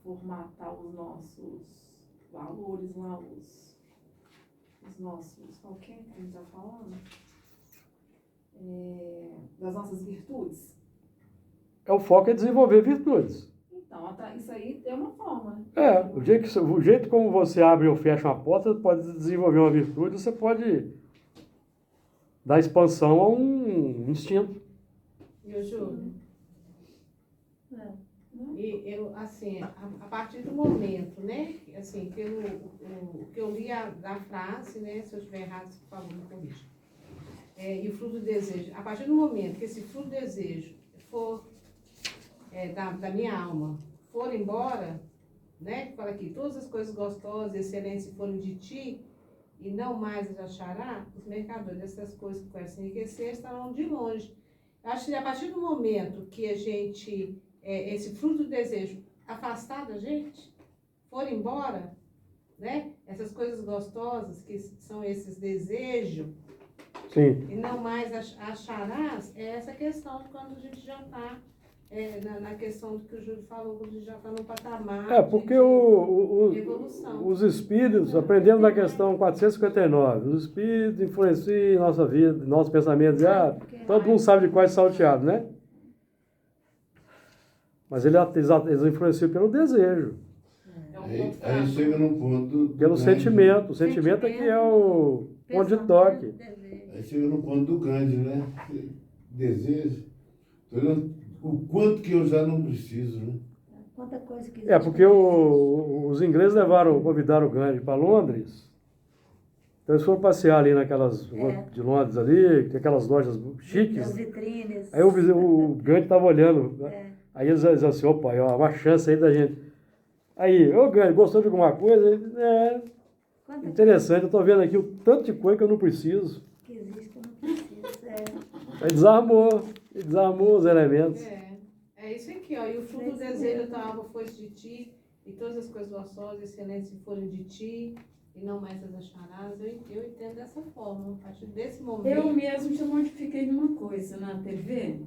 formatar os nossos valores lá, os nossos... Qual que é que a gente está falando? Das nossas virtudes. O foco é desenvolver virtudes. Então, isso aí é uma forma. O jeito como você abre ou fecha uma porta, você pode desenvolver uma virtude, você pode dar expansão a um instinto. E o Júlio? E eu, assim, a partir do momento, né, assim, pelo o que eu li da frase, né, se eu estiver errado, por favor, me corrija. E o fruto do desejo. A partir do momento que esse fruto do desejo for da minha alma, for embora, né? Fala aqui, todas as coisas gostosas, excelentes, se forem de ti, e não mais as achará, os mercadores dessas coisas que conhecem enriquecer estarão de longe. Eu acho que a partir do momento que a gente, esse fruto do desejo afastar da gente, for embora, né? Essas coisas gostosas, que são esses desejos, Sim. e não mais acharás, é essa questão de quando a gente já está na questão do que o Júlio falou, quando a gente já está no patamar Porque de evolução. os espíritos, aprendendo na questão 459, os espíritos influenciam nossa vida, nossos pensamentos. Todo mundo sabe de qual é salteado, né? Mas eles influenciam pelo desejo. Aí chega num ponto... Pelo sentimento. O sentimento é que é o ponto de toque. Aí chega no ponto do grande, né? Desejo. O quanto que eu já não preciso, né? Quanta coisa que Porque os ingleses convidaram o Gandhi para Londres. Então eles foram passear ali naquelas ruas de Londres ali, tem aquelas lojas chiques. As vitrines. Aí o Gandhi estava olhando. Aí eles diziam assim, opa, ó, uma chance aí da gente. Aí, ô Gandhi, gostou de alguma coisa? Interessante, eu estou vendo aqui o tanto de coisa que eu não preciso. Que existe que eu não preciso. Aí desarmou os elementos. É isso aqui, ó, e o fruto do desejo da alma foi de ti, e todas as coisas gostosas, excelentes foram de ti, e não mais as acharás. Eu entendo dessa forma, a partir desse momento. Eu mesmo já modifiquei numa coisa na TV.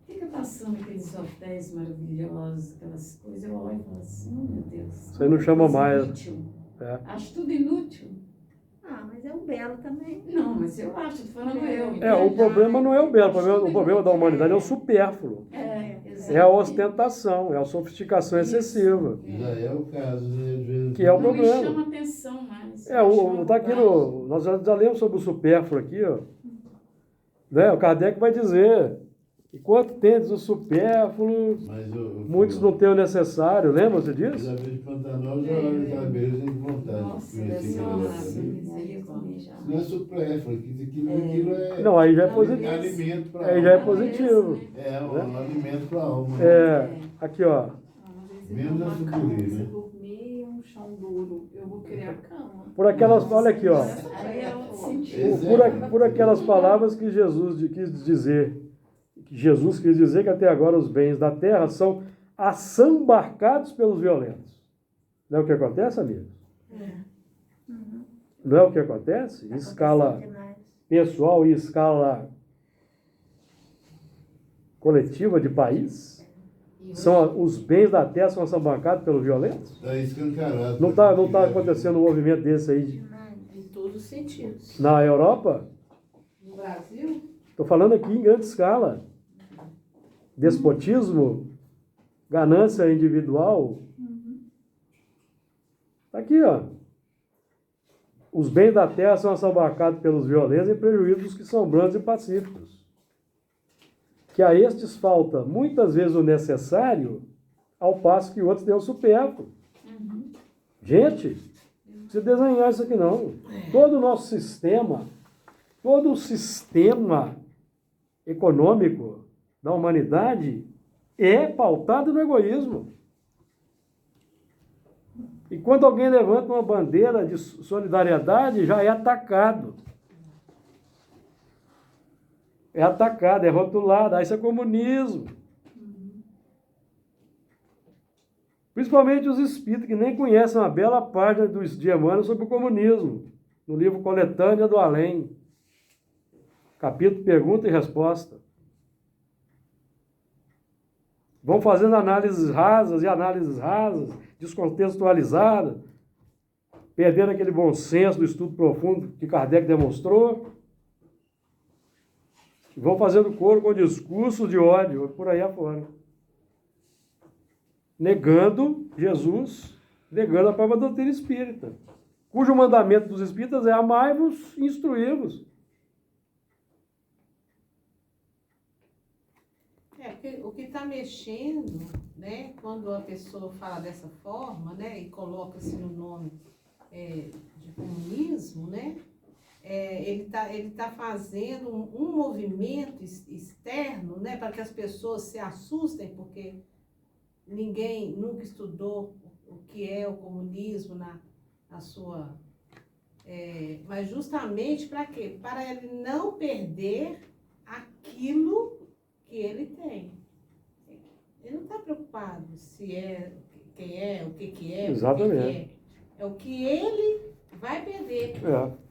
Fica passando aqueles hotéis maravilhosos, aquelas coisas. Eu olho e falo assim, oh, meu Deus. Isso aí não chama coisa mais. Inútil. É. Acho tudo inútil. Ah, mas é um belo também. Não, mas eu acho, tô falando eu. O problema não é o belo, o problema da humanidade é o supérfluo. É a ostentação, é a sofisticação excessiva. Já é o caso, né? Às vezes- Que é o Não me problema. chama atenção mais. Tá aqui nós já lemos sobre o supérfluo aqui, ó. Né? O Kardec vai dizer, enquanto tendes o supérfluo, Mas muitos não têm o necessário, lembra-se disso? Já vejo Pantanal, já olha aquela beleza de vontade. Nossa, de conhecer aquilo nossa, ali. aí eu comi já. Não é supérfluo, aquilo é Não, aí já é positivo. alimento para a Aí já é alma. positivo. É um alimento para a alma. Aqui, ó. Menos a sucuri, né? Se dormir um chão duro, eu vou querer a cama. Por aquelas, olha aqui, ó. Aí é outro sentido. Por aquelas palavras que Jesus quis dizer, que até agora os bens da terra são assambarcados pelos violentos. Não é o que acontece, amigos? Não é o que acontece? Em escala pessoal e escala coletiva de país? Os bens da terra são assambarcados pelos violentos? Está escancarado. Não tá acontecendo um movimento desse aí Em todos os sentidos. na Europa? No Brasil, Estou falando aqui em grande escala. Despotismo, ganância individual. Tá aqui, ó. Os bens da terra são assambarcados pelos violentos em prejuízo dos que são brandos e pacíficos. Que a estes falta muitas vezes o necessário, ao passo que outros têm o supérfluo. Gente, não precisa desenhar isso aqui não. Todo o sistema econômico da humanidade é pautado no egoísmo. E quando alguém levanta uma bandeira de solidariedade, já é atacado. É atacado, é rotulado. Isso é comunismo. Principalmente os espíritos que nem conhecem uma bela página de Emmanuel sobre o comunismo, no livro Coletânea do Além. Capítulo Pergunta e Resposta. Vão fazendo análises rasas, descontextualizadas, perdendo aquele bom senso do estudo profundo que Kardec demonstrou. Vão fazendo coro com discursos de ódio, por aí afora. Negando Jesus, negando a própria doutrina espírita, cujo mandamento dos espíritas é amai-vos e instruí-vos. porque o que está mexendo, né, quando a pessoa fala dessa forma, né, e coloca-se no nome de comunismo, né, ele tá fazendo um movimento externo, né, para que as pessoas se assustem, porque ninguém nunca estudou o que é o comunismo na sua... mas justamente para quê? Para ele não perder aquilo que ele tem. Ele não está preocupado se quem é, o que é, Exatamente. o que é. É o que ele vai perder.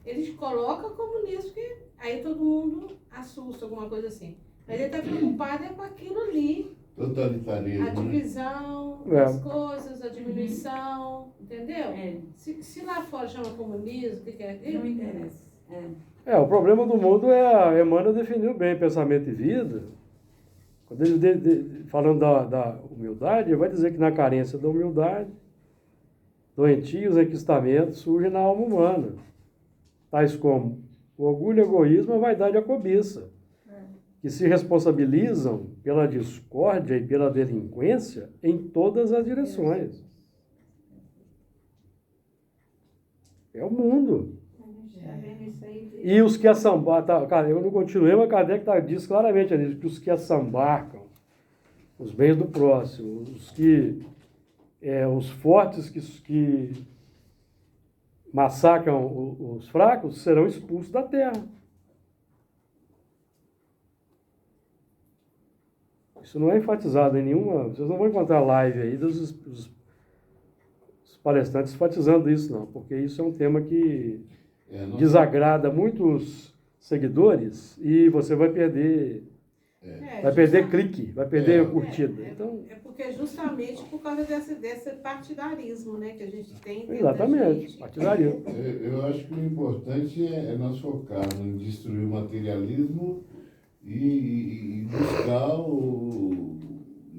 Ele coloca comunismo, que aí todo mundo assusta, alguma coisa assim. Mas ele está preocupado com aquilo ali. Totalitarismo. A divisão, as coisas, a diminuição, entendeu? Se lá fora chama comunismo, o que é? Não interessa. O problema do mundo Emmanuel definiu bem pensamento e vida. Quando ele, falando da humildade, ele vai dizer que na carência da humildade, doentios enquistamentos surgem na alma humana, tais como o orgulho, o egoísmo, a vaidade e a cobiça, que se responsabilizam pela discórdia e pela delinquência em todas as direções. É o mundo. E os que assambarcam, eu não continuei, mas Kardec diz claramente ali, que os que assambarcam os bens do próximo, os fortes que massacram os fracos, serão expulsos da terra. Isso não é enfatizado em nenhuma... Vocês não vão encontrar live aí dos palestrantes enfatizando isso, não. Porque isso é um tema que desagrada muitos seguidores e você vai perder... Vai perder clique, vai perder curtida. Então, porque justamente por causa desse partidarismo, né, que a gente tem dentro exatamente, da gente. partidarismo. Eu acho que o importante é nós focarmos em destruir o materialismo e buscar o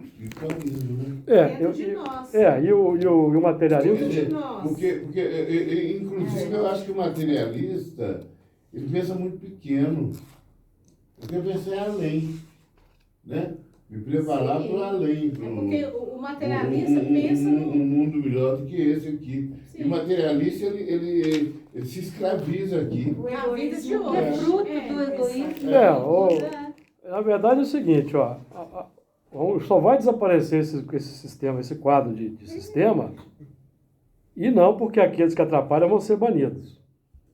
espiritualismo, né? Dentro de nós. E o materialismo... Dentro de nós. Porque, inclusive, eu acho que o materialista, ele pensa muito pequeno. Eu quero pensar além, né? Me preparar para o além. Porque o materialista pensa no... Um mundo melhor do que esse aqui. Sim. E o materialista, ele se escraviza aqui. A vida de É hoje. fruto do egoísmo. Na verdade é o seguinte, ó, só vai desaparecer esse sistema, esse quadro de sistema, e não porque aqueles que atrapalham vão ser banidos.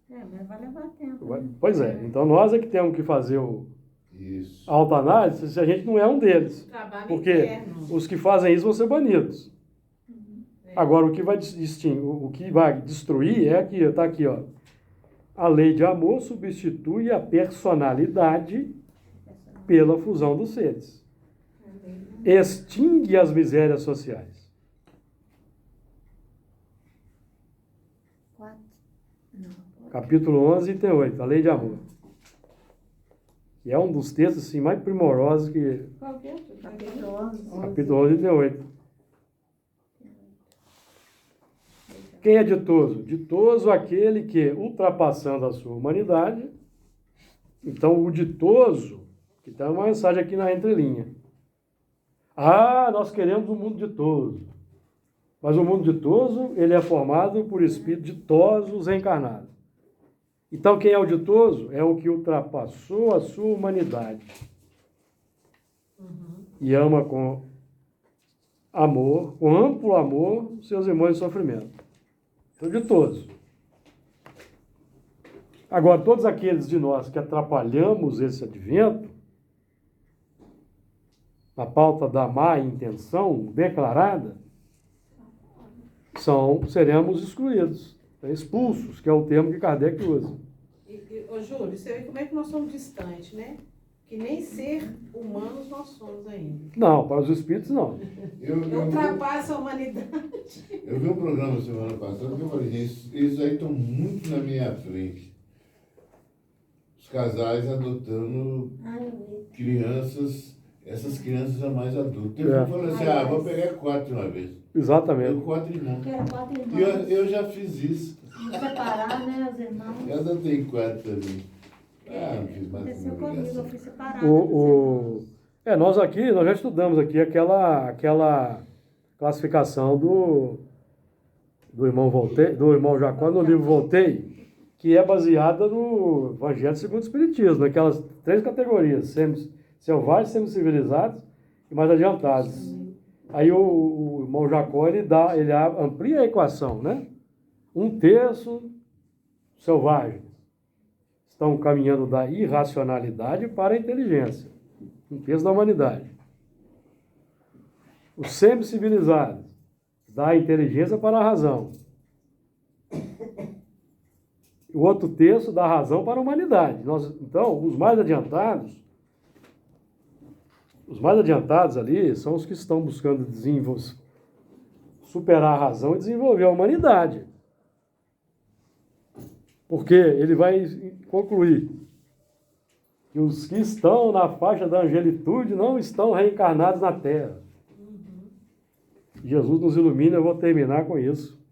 Mas vai levar tempo. Né? Pois é, então nós é que temos que fazer Isso. a autoanálise se a gente não é um deles. Trabalho Porque interno. os que fazem isso vão ser banidos. Agora, o que vai o que vai destruir é aqui, está aqui, ó. A lei de amor substitui a personalidade pela fusão dos seres. Extingue as misérias sociais. 4. Não. Capítulo 11, item 8, a lei de amor. E é um dos textos assim, mais primorosos que... Qual que é? Capítulo 11. Capítulo 11, item 8. Quem é ditoso? Ditoso é aquele que, ultrapassando a sua humanidade, então o ditoso, que tem uma mensagem aqui na entrelinha. Nós queremos um mundo ditoso. Mas o mundo ditoso, ele é formado por espíritos ditosos reencarnados. Então quem é o ditoso? É o que ultrapassou a sua humanidade. E ama com amor, com amplo amor, seus irmãos em sofrimento. Então, ditoso. Agora, todos aqueles de nós que atrapalhamos esse advento, na pauta da má intenção declarada, seremos excluídos, expulsos, que é o termo que Kardec usa. Ô, Júlio, você vê como é que nós somos distantes, né? Que nem ser humanos nós somos ainda. Não, para os espíritos não. Ultrapassa a humanidade. Eu vi um programa semana passada que eu falei, gente, eles aí estão muito na minha frente. Os casais adotando crianças, essas crianças a mais adultas. Teve um falando assim, vou pegar 4 de uma vez. Exatamente. Eu 4 irmãos. Quero 4 irmãos. E eu já fiz isso. Separar, né, os irmãos. Eu adotei 4 também. Não fiz mais Aconteceu comigo, eu fui separada. Nós já estudamos aqui aquela classificação do irmão do irmão Jacó no livro Voltei, que é baseada no Evangelho segundo o Espiritismo, naquelas 3 categorias, selvagens, semi-civilizados e mais adiantados. Aí o irmão Jacó, ele amplia a equação, né? 1/3 selvagens estão caminhando da irracionalidade para a inteligência. 1/3 da humanidade. Os semi-civilizados, da inteligência para a razão. O outro terço da razão para a humanidade. Então, os mais adiantados ali são os que estão buscando superar a razão e desenvolver a humanidade. Porque ele vai concluir que os que estão na faixa da angelitude não estão reencarnados na Terra. Jesus nos ilumina, eu vou terminar com isso.